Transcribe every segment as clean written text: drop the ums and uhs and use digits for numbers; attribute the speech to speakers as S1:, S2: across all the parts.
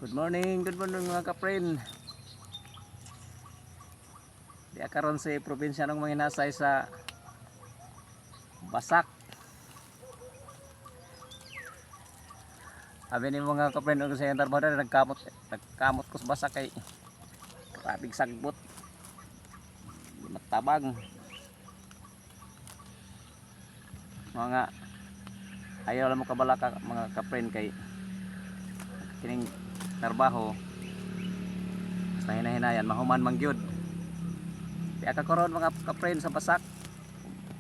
S1: Good morning mga kapren. Di karon sa probinsya ng mga nasay sa Basak. Abi ni mga kapren og sa trabaho na nagkamot ko sa Basak kay grabing sagbot. Matabang. Mga ayaw lang mo kabala ka mga kapren kay kining trabaho sa hinahinayan mahuman mangyud. Di ka karon mga kapren sa Basak.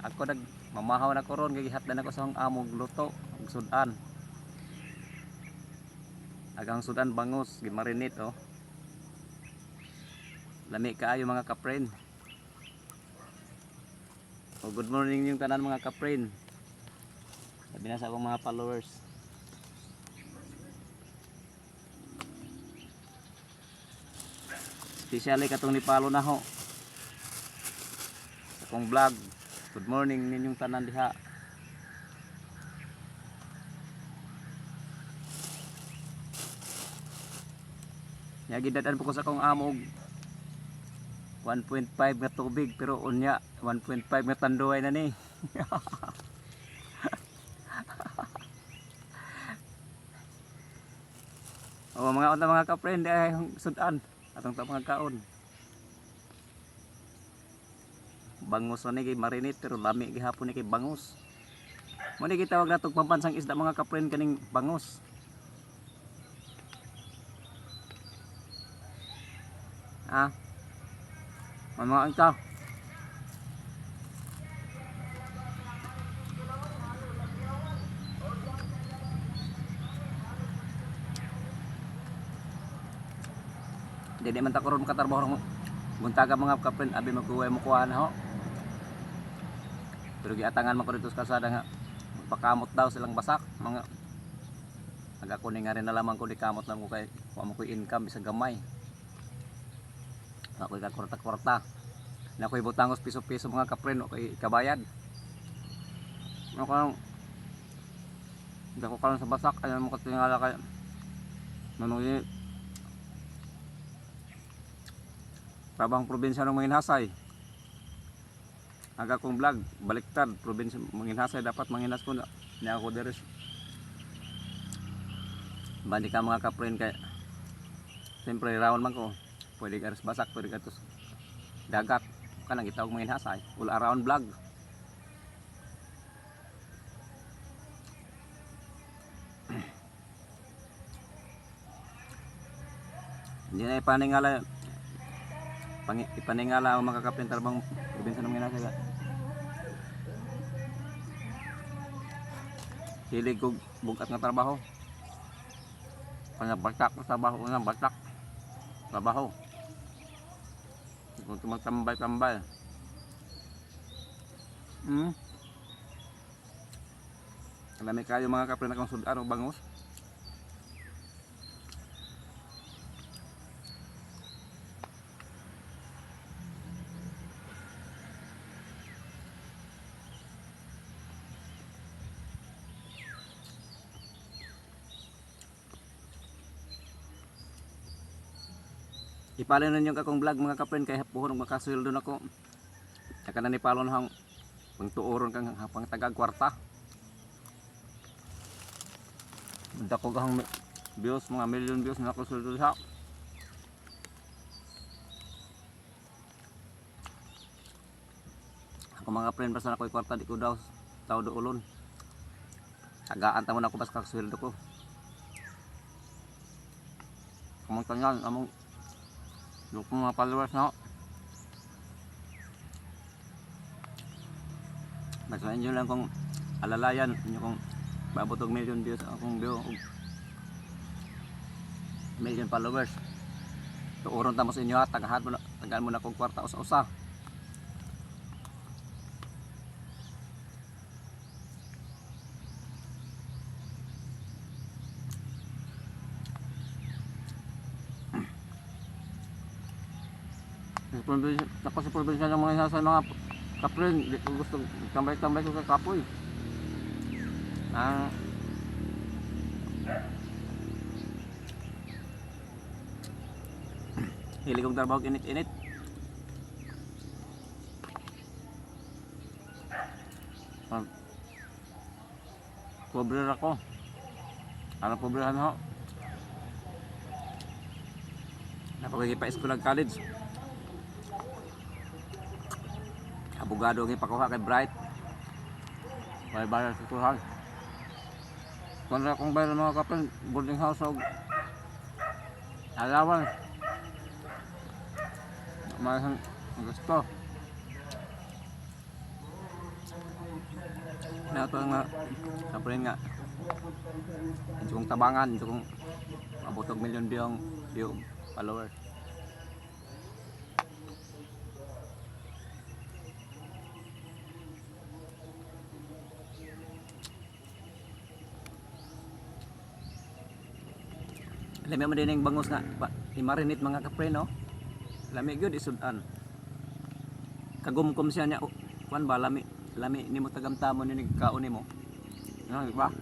S1: Ako nagmamahaw na karon kay gihatdan ako sa amog luto ug sudan. Agang sudan bangus gimarinate oh. Lami kaayo mga kapren. Oh, good morning yung tanan mga kapren. Sabi na sa akong mga followers. Especially katong ni Palo na ho. Akong vlog. Good morning ninyong tanan diha. Yagidatan po ko sa akong amog 1.5 nga tubig pero unya 1.5 nga tanduay na ni. O mga kapren ay sudan atong ta mga kaon. Bangus ni kay marinate pero lami gihapon ni kay bangus. Mo ni gitawag natog pambansang isda mga kapren kaning bangus. Ah. Mga anta. Jadi man ta karon makatrabaho buntaga mga kapren abi magkuway mo kuha na ho. Pero giatangan man ko dito sa kalsada nga pakamot daw silang Basak mga aga ko ni nga rin nalaman ko di kamot lang ko kay wa mo ko income bisag gamay. Ako ka kwarta-kwarta. Na ko ibutangos piso-piso mga kapren o kay kabayad. Ako dako karon sa Basak ay mo katingala kay manuyi Trabahong probinsya ng Manginhasay. Aga kong vlog, baliktad, probinsya Manginhasay dapat manginas ko na niya ako deres. Bandi ka mga kapren kay siyempre raon man ko. Pwede ka rin Basak, pwede ka tos dagat. Kanang itawag Manginhasay. All around vlog. Hindi na ipaningala ipaningala ang mga kapren trabahong probinsya ng Manginhasay. Hilig ko bugat nga trabaho. Kanya batak na trabaho ko ng batak. Trabaho. Kung magtambay-tambay. Alam kayo mga kapren akong sudan o bangus. Ipalin ninyo akong vlog mga kapren kay puhon makasweldo nako. Saka na ni palon hang pangtuoron kang pang tagag kwarta. Dako kang views mga million views na ako sweldo sa. Ako mga kapren basta ako kwarta di ko daw tao do ulon. Tagaan ta mo na ako basta kasweldo ko. Kamang tanyan among yung mga followers na basta nyo lang kung alalayan nyo kung babutog million views akong view million followers tuuron tamo sa inyo ha tagaan mo na kong kwarta usa-usa. Ako sa probinsya ng mga sa mga kapren, di ko gusto tambay-tambay ko sa kapoy. Hilig kong trabaho init-init. Pobre ako. Ano pobrehan ho? Napagigipais ko ng college. Abogado ang ipakuha kay Bright. May bayar sa tuhan. Kung na akong bayar mga kapatid, boarding house o alawan. Mayroon gusto. Na ito nga, kapatid nga. Ito kong tabangan, ito kong abotog milyon view followers. Lami mo din yung bangus nga i-marinate mga kapre no. Lami gyud isudan. Kagumkom siya niya kuan ba lami nimo tagamtamon ni kaon nimo. Ano ba?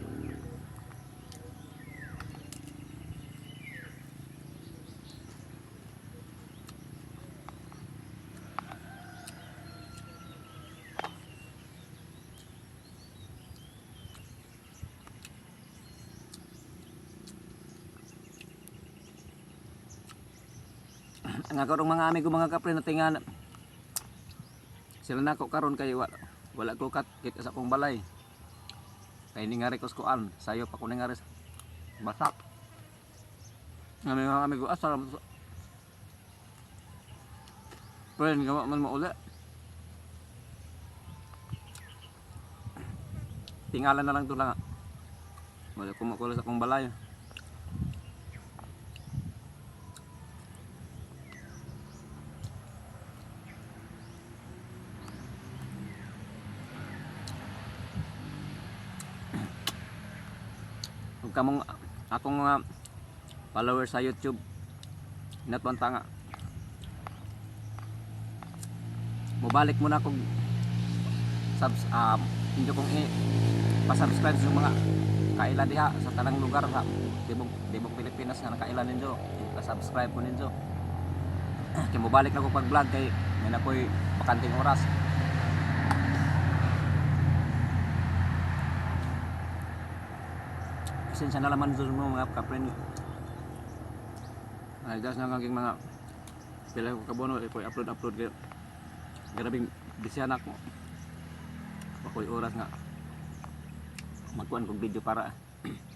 S1: Nga karong mga amigo mga kapre na tingan sila nako karon kay wala ko kit sa akong balay kay ni nga rekos kuan sayo pa ko ni nga res basak nga mga amigo asal friend gawa man mo uli tingalan na lang to lang wala ko makuha sa akong balay. Kamong akong mga followers sa YouTube natwanta nga mubalik mo na kung hindi kong pa-subscribe sa mga kaila diha sa tanang lugar sa tibok Pilipinas nga nakaila ninyo pa-subscribe ko ninyo kay mubalik na ko pag vlog kay may nakoy pakanting oras. Pasensya na laman doon mo mga kapren. Ay gas na ngaging mga pila ko kabono ko upload kayo. Grabing bisyan ako. Ako'y oras nga magkuhan kong video para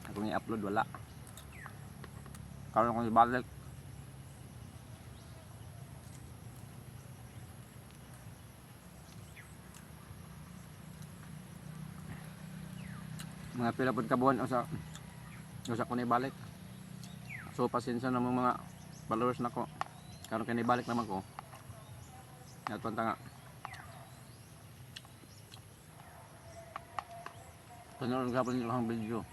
S1: akong i-upload wala. Karon akong ibalik. Mga pila pod kabuan o sa ko ni balik. So pasensya na mga followers nako. Karon kay ni balik naman ko. Natpunta nga. Panood ka pa nilang video.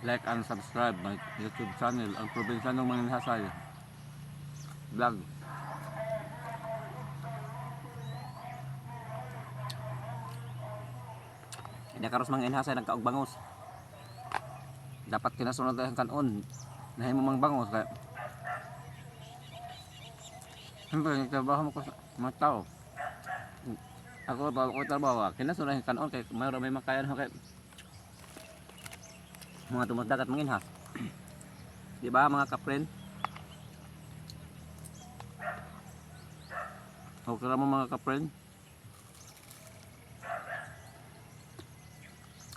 S1: Like and subscribe my YouTube channel ang probinsya ng mga Hasay vlog. Hindi karos mga Hasay nagkaugbangos. Dapat kinasunod ang kanon na himo mang bangos kaya siyempre nagtrabaho mo ko sa mga tao ako bago ko trabaho kinasunod ang kanon kaya mayroon may makayan kay mga tumasdagat mga inhas di ba mga kapren okay lang mo mga kapren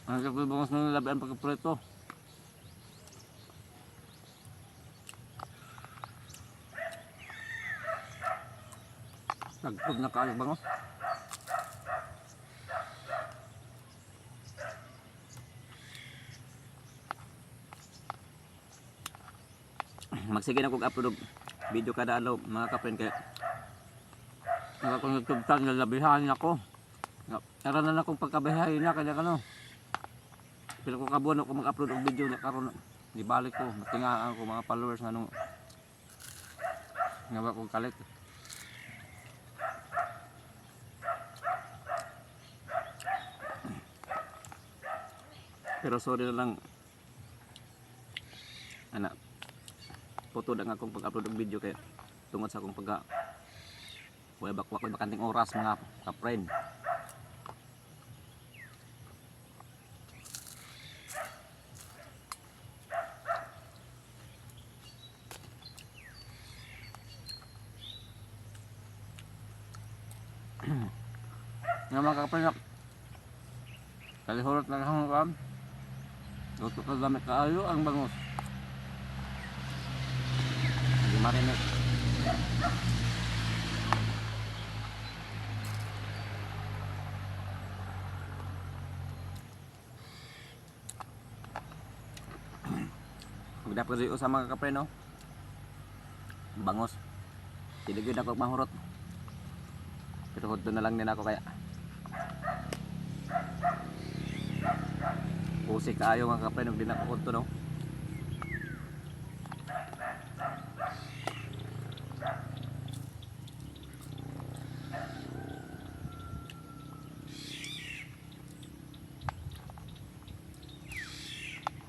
S1: ang kapren bangos ng labian pagkapreto. Nagpog na kayo bangos. Magsige na kong upload video kada adlaw mga kapren kay akong YouTube channel labihan ako. Tara na akong pagkabihahin na kanya kano. Pero ko kabuan ako mag-upload og video na karon di balik ko matingaan ko mga followers nganong nga ba kong kalit. Pero sorry na lang anak putod ang akong pag-upload ng video kay tungod sa akong pagka wala bakanting oras mga ka-friend. Nga mga ka-friend, kalihurot na kang kam. Luto ka gamit kaayo ang bangus. Hindi marinig. Magdapat rin sa mga kapre, no? Bangus. Hindi ko na ako mahurot. Pero hudto na lang din ako kaya. Pusik kaayo mga kapre, nung di na ako hudto, no?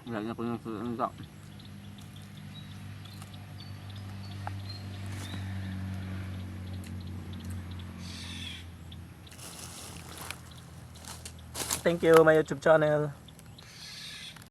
S1: Wala na po yung susunod.
S2: Thank you, my YouTube channel.